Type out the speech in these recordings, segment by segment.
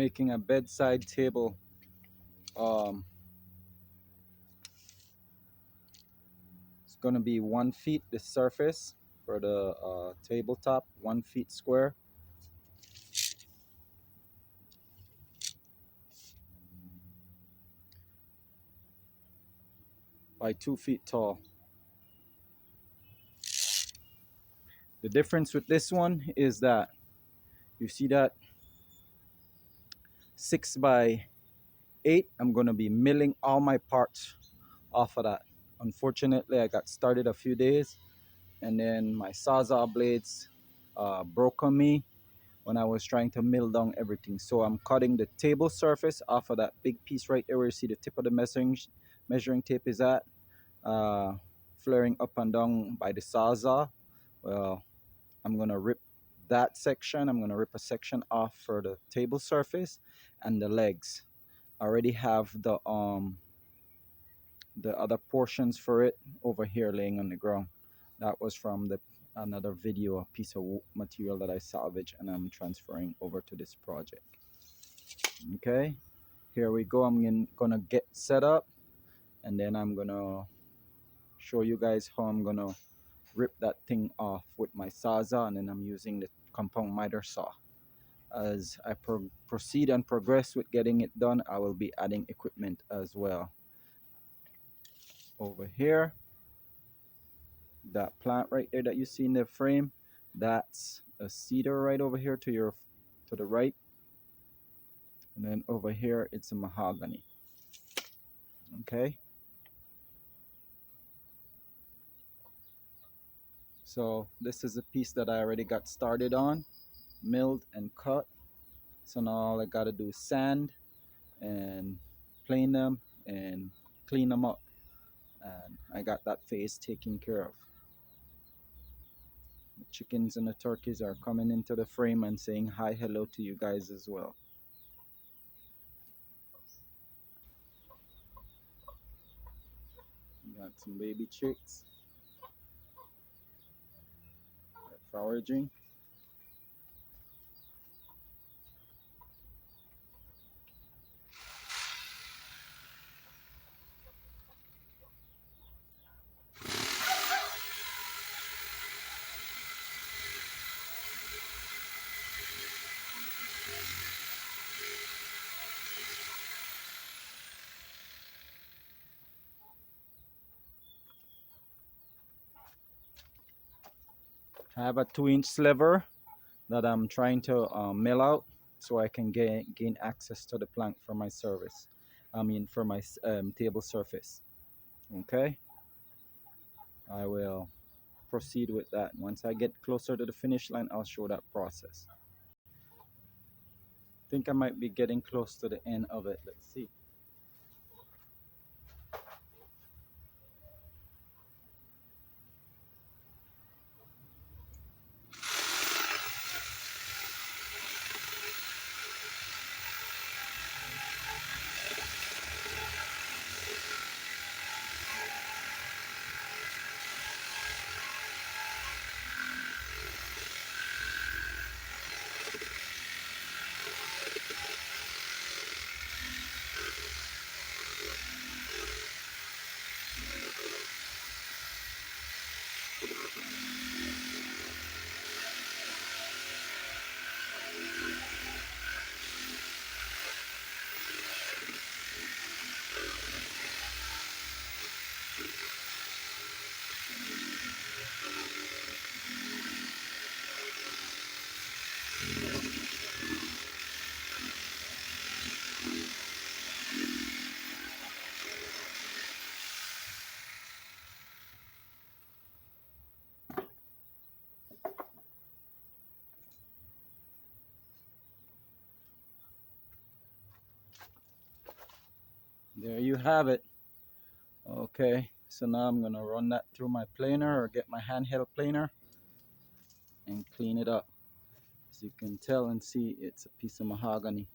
making a bedside table. It's going to be 1 feet the surface for the tabletop, 1 feet square by 2 feet tall. The difference with this one is that you see that 6 by 8, I'm going to be milling all my parts off of that. Unfortunately, I got started a few days and then my sawzall blades broke on me when I was trying to mill down everything. So I'm cutting the table surface off of that big piece right there where you see the tip of the measuring tape is at, flaring up and down by the sawzall. Well, I'm gonna rip that section. I'm gonna rip a section off for the table surface and the legs. I already have the other portions for it over here laying on the ground. That was from the another video, a piece of material that I salvaged and I'm transferring over to this project. Okay, here we go. I'm gonna get set up and then I'm gonna show you guys how I'm gonna rip that thing off with my sawzall, and then I'm using the compound miter saw. As I proceed and progress with getting it done, I will be adding equipment as well. Over here, that plant right there that you see in the frame, that's a cedar right over here to the right, and then over here it's a mahogany. Okay, so this is a piece that I already got started on, milled and cut. So now all I gotta do is sand and plane them and clean them up, and I got that phase taken care of. The chickens and the turkeys are coming into the frame and saying hi hello to you guys as well. Got some baby chicks foraging. I have a 2-inch sliver that I'm trying to mill out so I can gain access to the plank for my service. I mean for my table surface. Okay, I will proceed with that. Once I get closer to the finish line, I'll show that process. I think I might be getting close to the end of it. Let's see. There you have it. Okay, so now I'm gonna run that through my planer or get my handheld planer and clean it up. As you can tell and see, it's a piece of mahogany.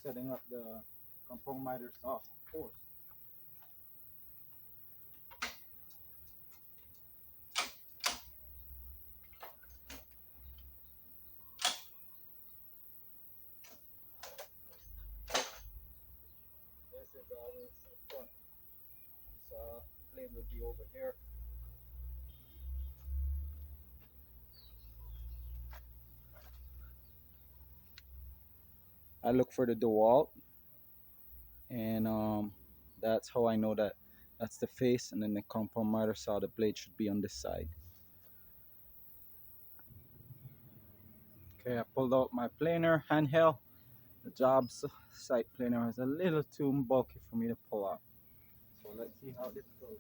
Setting up the compound miter saw, of course. is always in front. So the blade would be over here. I look for the DeWalt, and that's how I know that that's the face, and then the compound miter saw the blade should be on this side. Okay, I pulled out my planer handheld. The job site planer is a little too bulky for me to pull out. So let's see how this goes.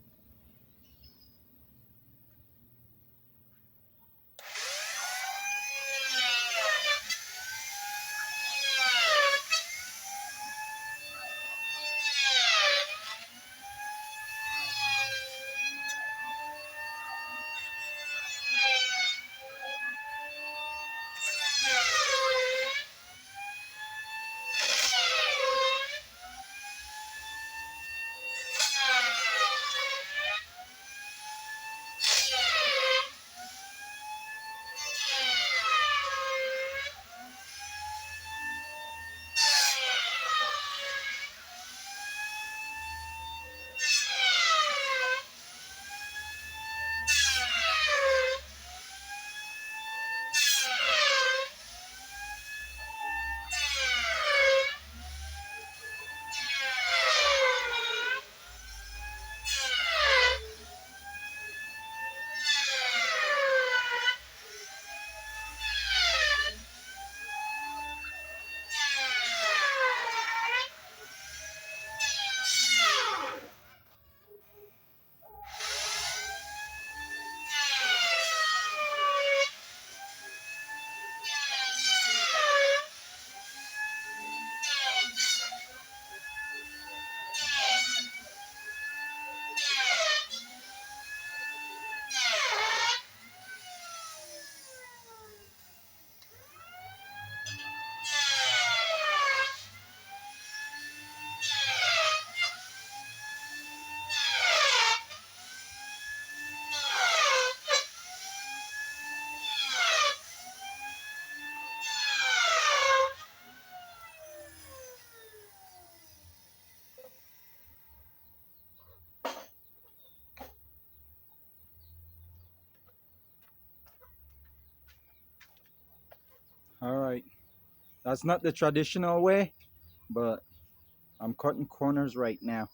All right, that's not the traditional way, but I'm cutting corners right now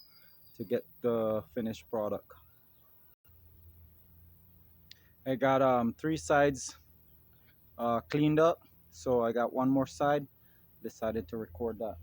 to get the finished product. I got three sides cleaned up, so I got one more side. Decided to record that.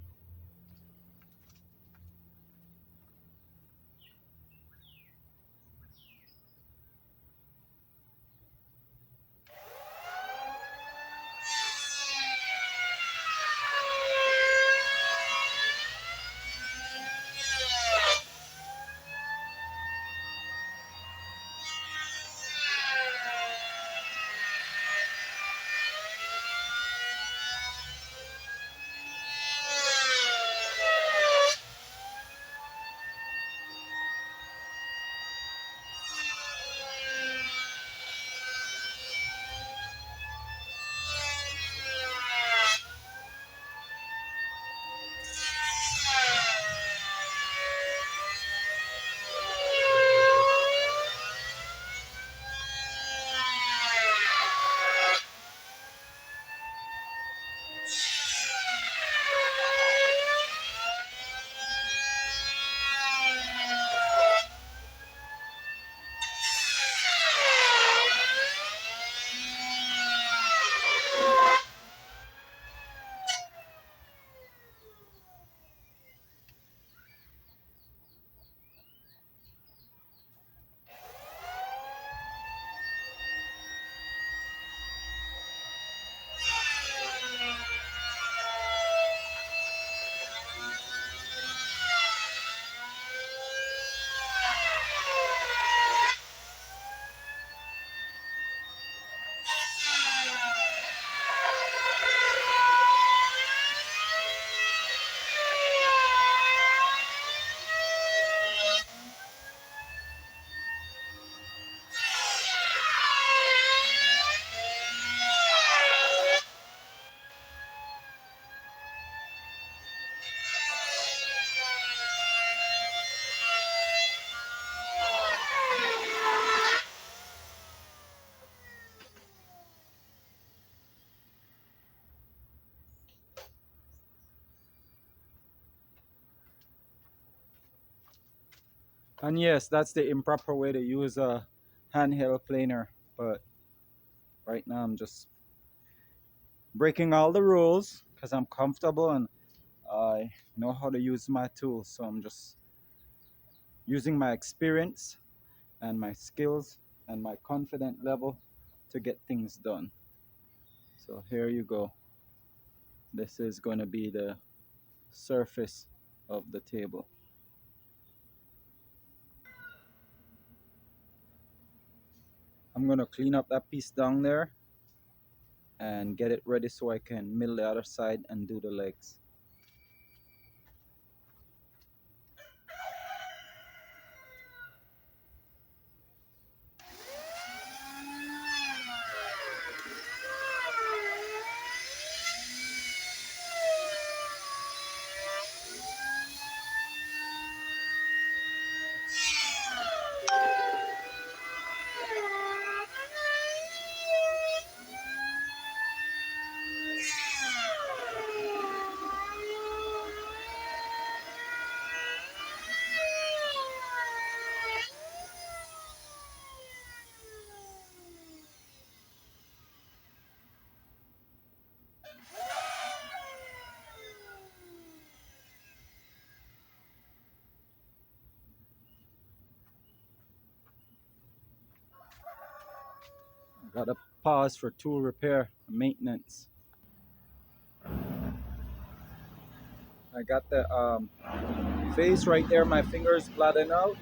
And yes, that's the improper way to use a handheld planer. But right now I'm just breaking all the rules because I'm comfortable and I know how to use my tools. So I'm just using my experience and my skills and my confident level to get things done. So here you go. This is going to be the surface of the table. I'm going to clean up that piece down there and get it ready so I can mill the other side and do the legs. Gotta pause for tool repair maintenance. I got the face right there, my fingers blotting out.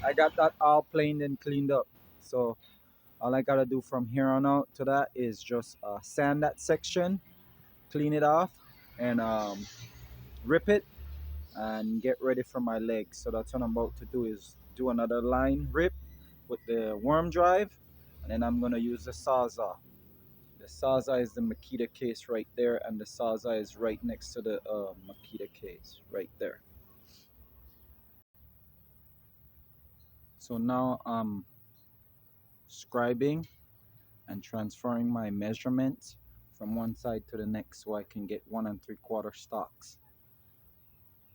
I got that all planed and cleaned up. So all I gotta do from here on out to that is just sand that section, clean it off, and rip it and get ready for my legs. So that's what I'm about to do, is do another line rip with the worm drive, and then I'm gonna use the sawzall. The sawzall is the Makita case right there, and the sawzall is right next to the Makita case right there. So now I'm scribing and transferring my measurements from one side to the next so I can get 1 3/4 stocks.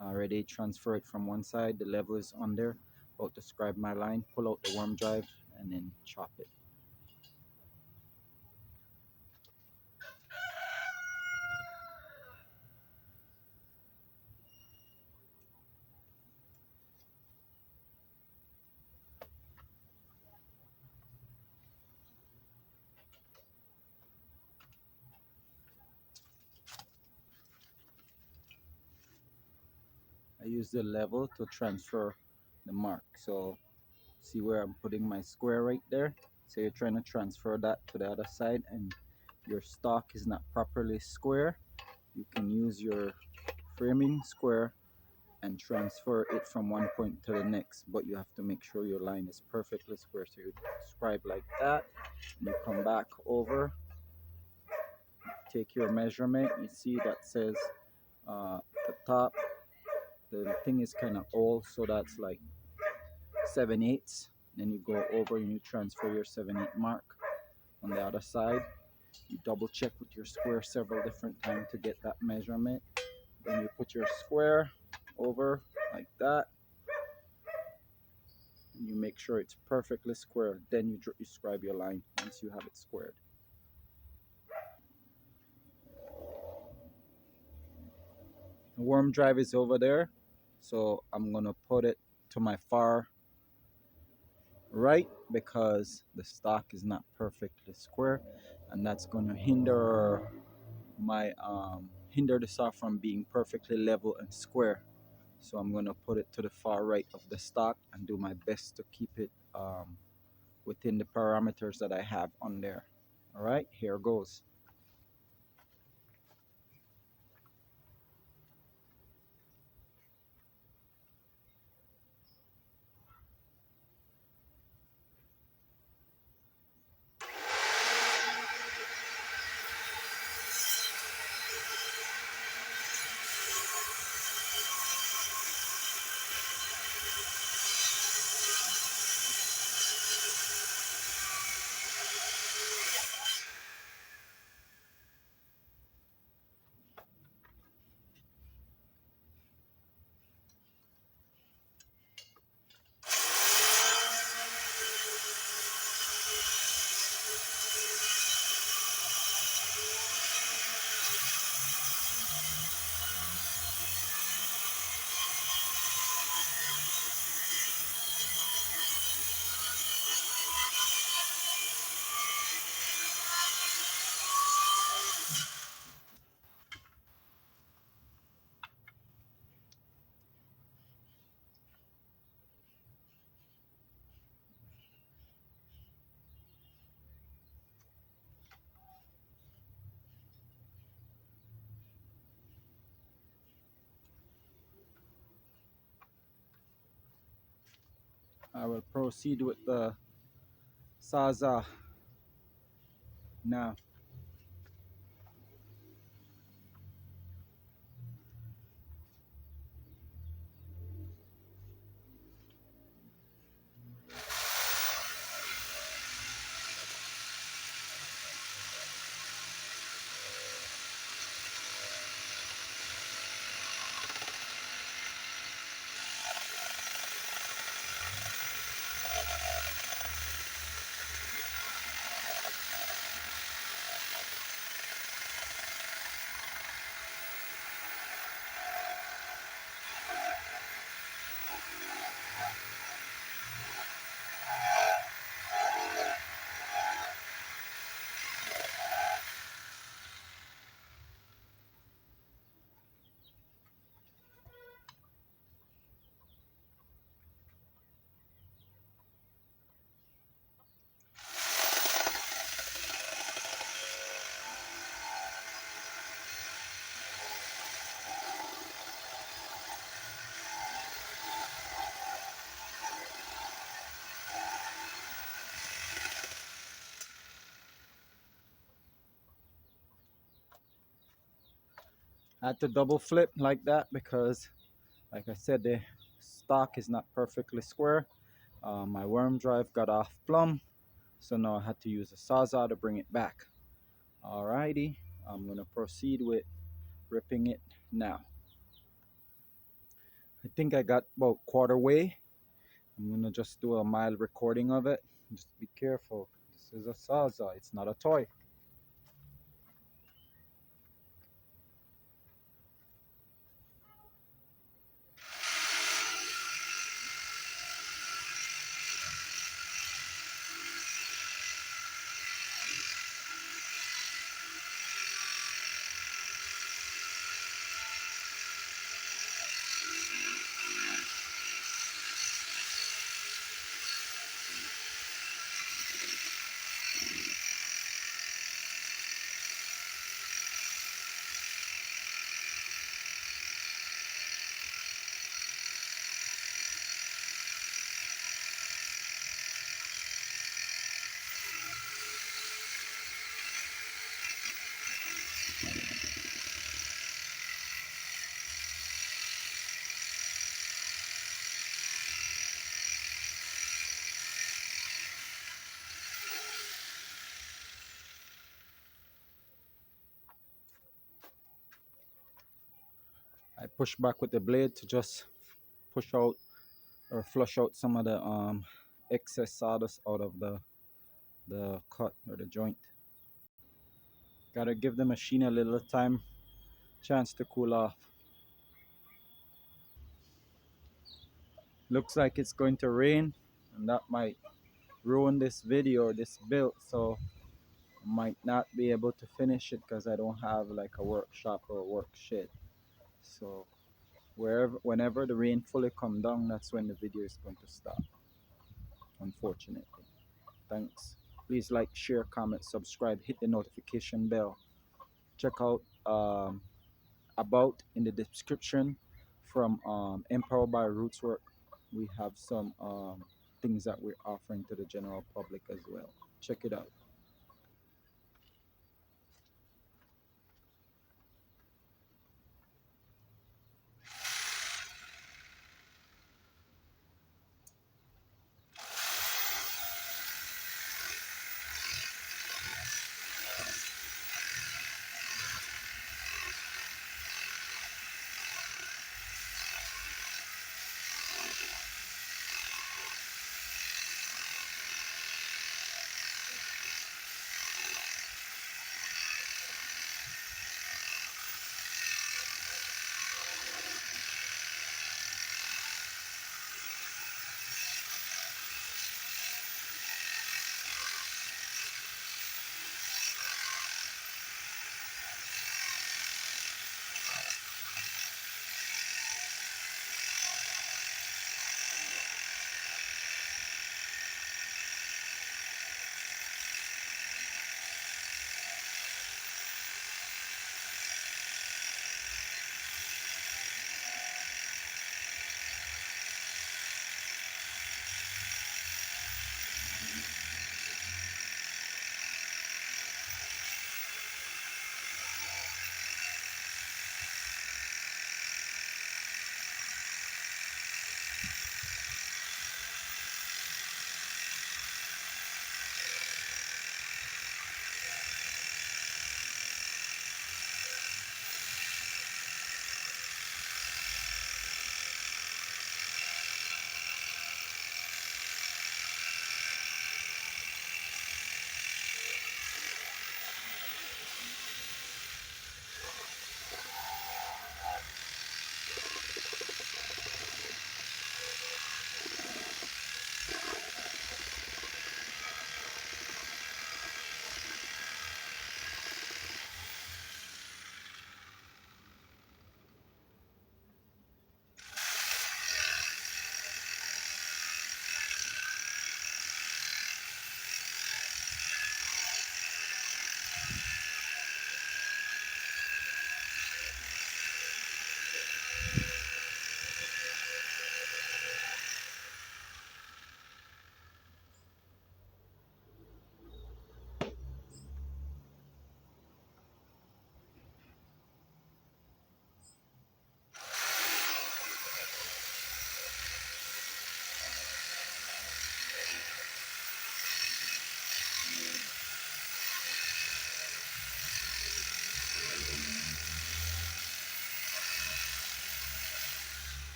I already transferred from one side, the level is on there. About to scribe my line, pull out the worm drive, and then chop it. I use the level to transfer the mark. So see where I'm putting my square right there? So you're trying to transfer that to the other side and your stock is not properly square. You can use your framing square and transfer it from one point to the next, but you have to make sure your line is perfectly square. So you scribe like that, and you come back over, take your measurement. You see that says the top, the thing is kind of old, so that's like 7/8. Then you go over and you transfer your 7/8 mark on the other side. You double check with your square several different times to get that measurement. Then you put your square over like that. And you make sure it's perfectly square. Then you scribe your line once you have it squared. The worm drive is over there. So I'm going to put it to my far right because the stock is not perfectly square, and that's going to hinder my hinder the saw from being perfectly level and square. So I'm going to put it to the far right of the stock and do my best to keep it within the parameters that I have on there. All right, here goes. I will proceed with the Saza now. I had to double flip like that because, like I said, the stock is not perfectly square. My worm drive got off plumb, so now I had to use a Sawzall to bring it back. Alrighty, I'm gonna proceed with ripping it now. I think I got about quarter way. I'm gonna just do a mild recording of it. Just be careful. This is a Sawzall, it's not a toy. I push back with the blade to just push out or flush out some of the excess sawdust out of the cut or the joint. Gotta give the machine a little time, chance to cool off. Looks like it's going to rain, and that might ruin this video or this build, so I might not be able to finish it because I don't have like a workshop or a work shed. So whenever the rain fully come down, that's when the video is going to stop, unfortunately. Thanks. Please like, share, comment, subscribe, hit the notification bell. Check out about in the description from MPower by Rootswerx. We have some things that we're offering to the general public as well. Check it out.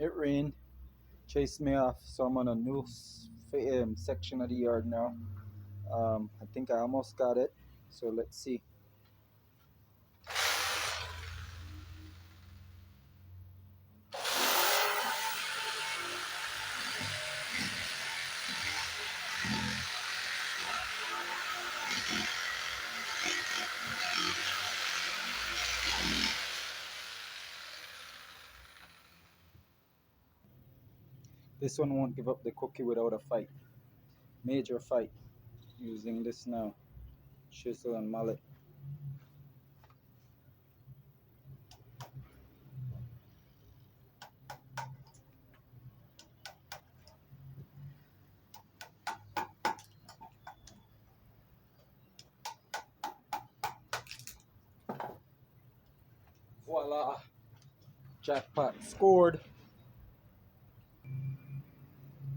It rained, chased me off, so I'm on a new section of the yard now. I think I almost got it, so let's see. This one won't give up the cookie without a fight. Major fight. Using this now. Chisel and mallet. Voila! Jackpot scored.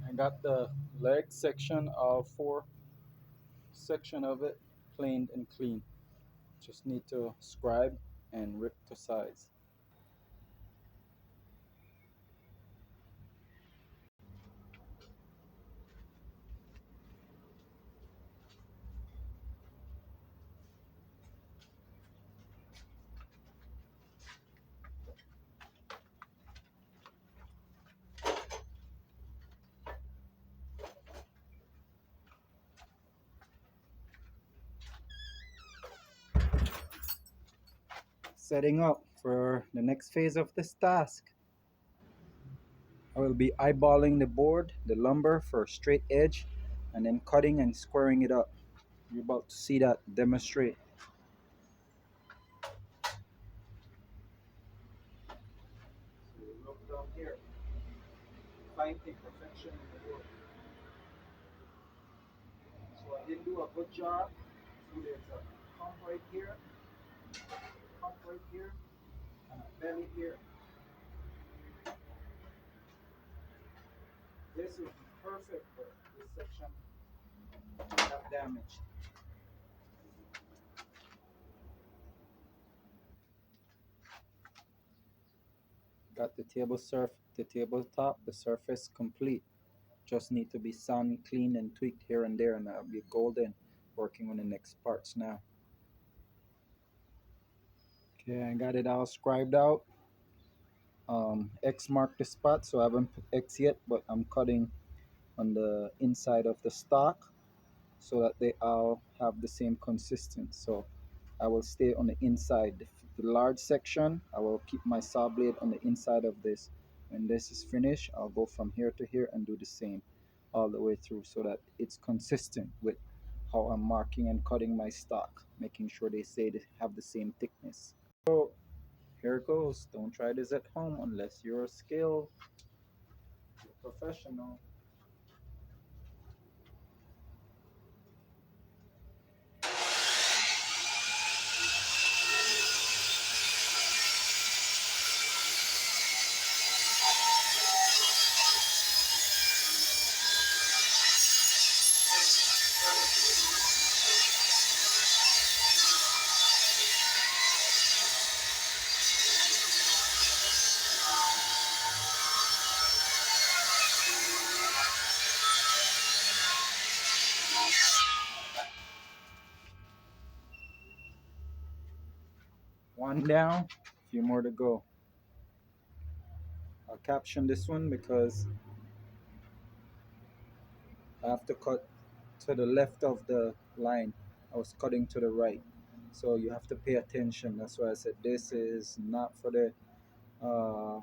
I got the leg section of 4 section of it planed and clean. Just need to scribe and rip to size. Setting up for the next phase of this task. I will be eyeballing the board, the lumber for a straight edge, and then cutting and squaring it up. You're about to see that demonstrate. So you look down here, find imperfection in the board. So I didn't do a good job. So there's a hump right here, hump right here, and a belly here. This is perfect for this section got damaged. Got the tabletop, the surface complete. Just need to be sand cleaned and tweaked here and there, and I'll be golden. Working on the next parts now. Okay, I got it all scribed out. X marked the spot, so I haven't put X yet, but I'm cutting on the inside of the stock so that they all have the same consistency. So I will stay on the inside. The large section, I will keep my saw blade on the inside of this. When this is finished, I'll go from here to here and do the same all the way through so that it's consistent with how I'm marking and cutting my stock, making sure they have the same thickness. So here it goes. Don't try this at home unless you're a skilled professional. One down, a few more to go. I'll caption this one because I have to cut to the left of the line. I was cutting to the right. So you have to pay attention. That's why I said this is not for the